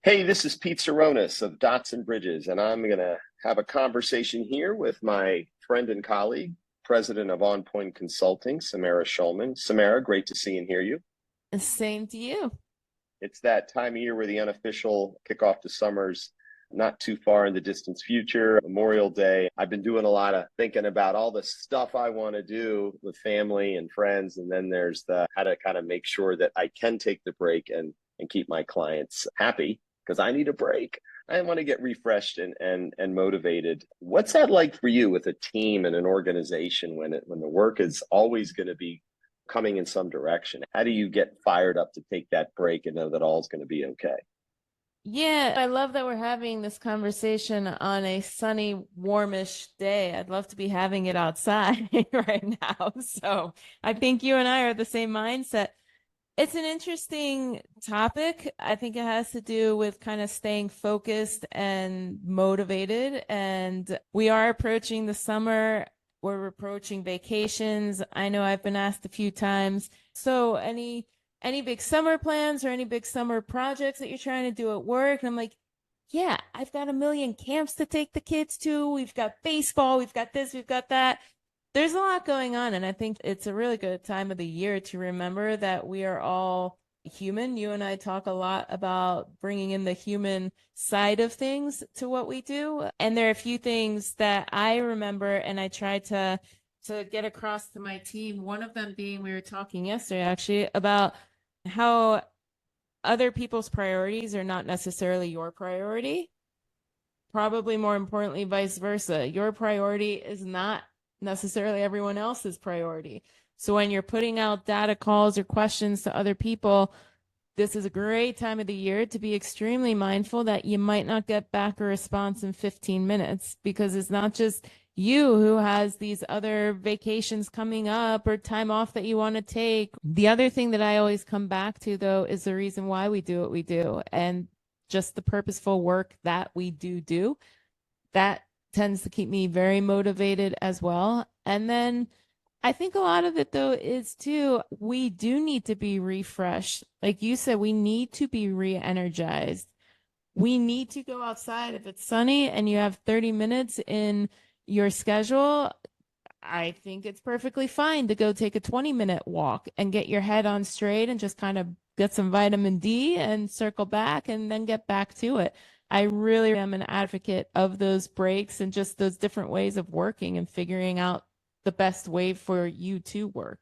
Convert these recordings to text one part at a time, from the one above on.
Hey, this is Pete Saronis of Dots and Bridges, and I'm going to have a conversation here with my friend and colleague, president of On Point Consulting, Samara Schulman. Samara, great to see and hear you. Same to you. It's that time of year where the unofficial kickoff to summer's not too far in the distant future, Memorial Day. I've been doing a lot of thinking about all the stuff I want to do with family and friends. And then there's the how to kind of make sure that I can take the break and keep my clients happy because I need a break. I want to get refreshed and motivated. What's that like for you with a team and an organization when the work is always going to be coming in some direction? How do you get fired up to take that break and know that all's going to be okay? Yeah, I love that we're having this conversation on a sunny, warmish day. I'd love to be having it outside right now. So I think you and I are the same mindset. It's an interesting topic. I think it has to do with kind of staying focused and motivated. And we are approaching the summer. We're approaching vacations. I know I've been asked a few times. So any big summer plans or any big summer projects that you're trying to do at work? And I'm like, yeah, I've got a million camps to take the kids to. We've got baseball, we've got this, we've got that. There's a lot going on, and I think it's a really good time of the year to remember that we are all human. You and I talk a lot about bringing in the human side of things to what we do, and there are a few things that I remember and I try to get across to my team. One of them being we were talking yesterday actually about how other people's priorities are not necessarily your priority. Probably more importantly, vice versa. Your priority is not necessarily everyone else's priority. So when you're putting out data calls or questions to other people, this is a great time of the year to be extremely mindful that you might not get back a response in 15 minutes because it's not just you who has these other vacations coming up or time off that you want to take. The other thing that I always come back to, though, is the reason why we do what we do and just the purposeful work that we do. That tends to keep me very motivated as well. And then I think a lot of it though is too, we do need to be refreshed. Like you said, we need to be re-energized. We need to go outside. If it's sunny and you have 30 minutes in your schedule, I think it's perfectly fine to go take a 20-minute walk and get your head on straight and just kind of get some vitamin D and circle back and then get back to it. I really am an advocate of those breaks and just those different ways of working and figuring out the best way for you to work.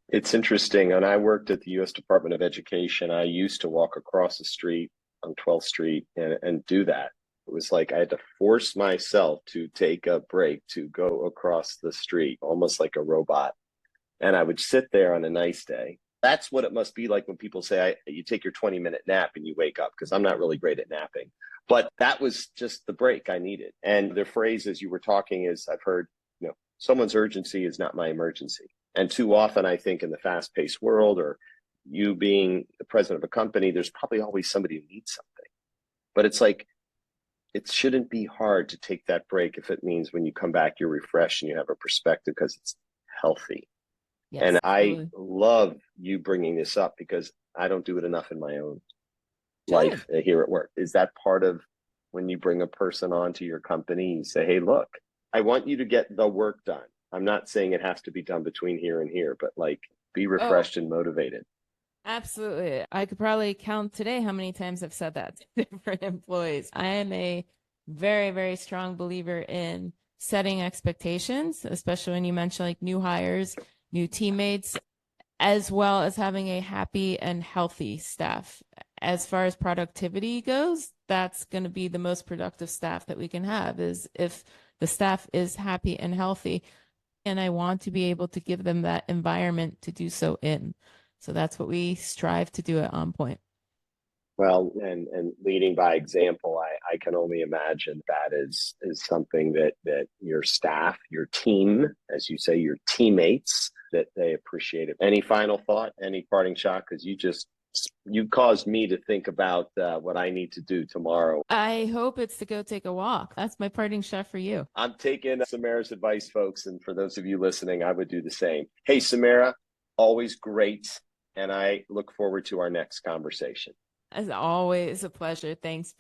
It's interesting. When I worked at the U.S. Department of Education, I used to walk across the street on 12th Street and do that. It was like I had to force myself to take a break to go across the street, almost like a robot. And I would sit there on a nice day. That's what it must be like when people say you take your 20-minute nap and you wake up, because I'm not really great at napping. But that was just the break I needed. And the phrase as you were talking is I've heard, someone's urgency is not my emergency. And too often, I think in the fast paced world, or you being the president of a company, there's probably always somebody who needs something. But it's like, it shouldn't be hard to take that break if it means when you come back, you're refreshed and you have a perspective because it's healthy. And Yes, I totally. love you bringing this up because I don't do it enough in my own Good. life here at work. Is that part of when you bring a person onto your company, you say, hey, look, I want you to get the work done. I'm not saying it has to be done between here and here, but like be Oh, refreshed and motivated. absolutely. I could probably count today how many times I've said that to different employees. I am a very, very strong believer in setting expectations, especially when you mention like new hires, new teammates, as well as having a happy and healthy staff. As far as productivity goes, that's going to be the most productive staff that we can have is if the staff is happy and healthy. And I want to be able to give them that environment to do so in. So that's what we strive to do at On Point. Well, and leading by example, I can only imagine that is something that your staff, your team, as you say, your teammates, that they appreciate it. Any final thought? Any parting shot? Because you caused me to think about what I need to do tomorrow. I hope it's to go take a walk. That's my parting shot for you. I'm taking Samara's advice, folks, and for those of you listening, I would do the same. Hey, Samara, always great, and I look forward to our next conversation. As always, a pleasure. Thanks.